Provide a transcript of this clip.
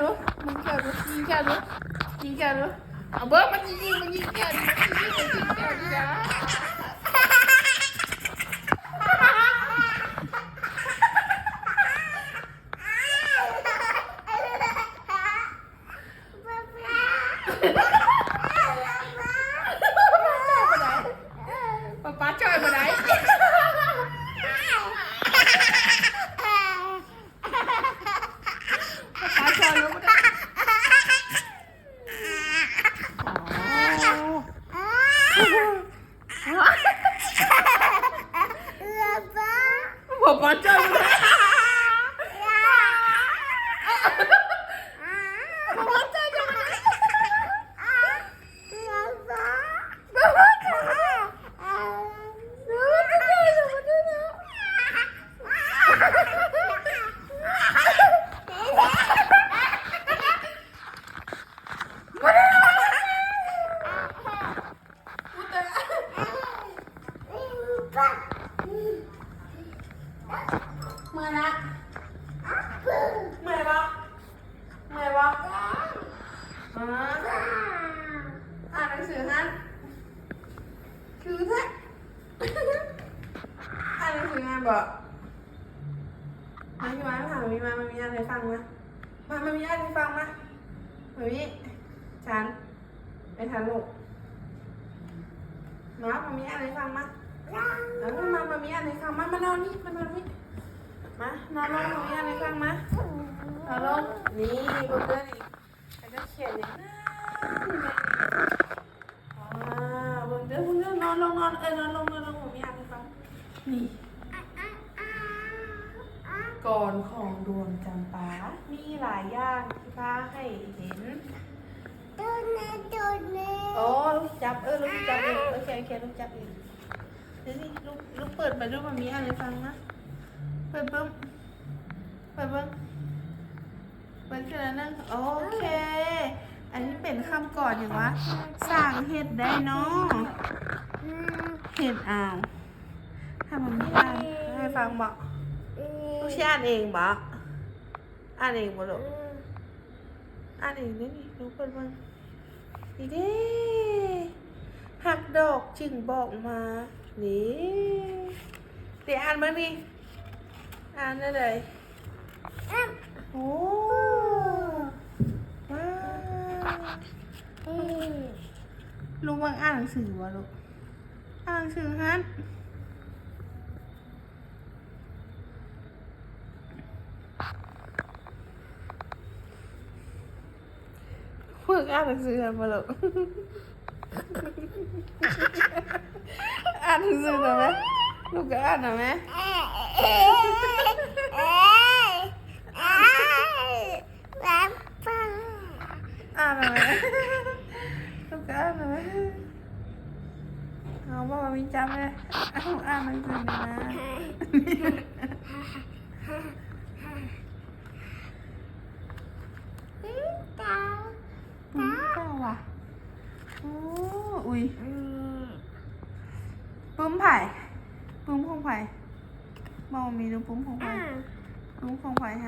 ดูมึงแก้วดูยิงแก้วดูยิงแก้วดูเอาเบิร์ดมันยิงแก้วดูมันยิงแก้วดูนะป้าจ่อยมาไหนป้าจ่อยรู้ไหมป้าจ่อยมาไหนเมื่อยละเมื่อยปะอ่านหนังสือฮะคือแท้อ่านหนังสืองานบอกมันมีอะไรฟังไหมมันมีอะไรฟังไหมแบบนี้ฉันไปทันลูกมันมีอะไรฟังไหมแล้วมันมีอะไรฟังมามานอนนี่มานอนลงมีอะไรฟังมานอนลงนี่บนเรื่องนี้แต่ก็เขียนอย่างนั้นบนเรื่องนอนลงมีอะไรฟังนี่ก่อนของดวงจำปามีหลายอย่างที่พาให้เห็นโอ้ลูกจับลูกจับเองโอเคลูกจับเองเดี๋ยวนี่ลูกเปิดไปดูมันมีอะไรฟังนะเปิดบึ้มเกินนั่งโอเคอันนี้เป็นคำก่อนอย่างวะสั่งเห็ดได้เนาะเห็ดถ้ามันมีอ่านให้ฟังบอกลูกชี้อ่านเองบอกอ่านเองบ่ลูกอ่านเองได้นี่ลูกเปิดบ้างนี่ดิหักดอกจึงบอกมานี่เดี๋ยวอ่านบ้างดิอ่านได้เลยโอ้ว้าวลูกวางอ่านหนังสือวะลูกอ่านหนังสือฮันฝึกอ่านหนังสือกันมาลูกอ่านหนังสือหน่อยไหมลูกก็อ่านหน่อยไหมอ่านหน่อยไหมลูกก็อ่านหน่อยไหมเอาบอกว่ามีจำเลยอ่านหนังสือนะเก้าว่ะโอ้อุ้ยปุ้มไผ่ปุ้มของไผ่มองมีดูปุ้มของไผ่ฮะ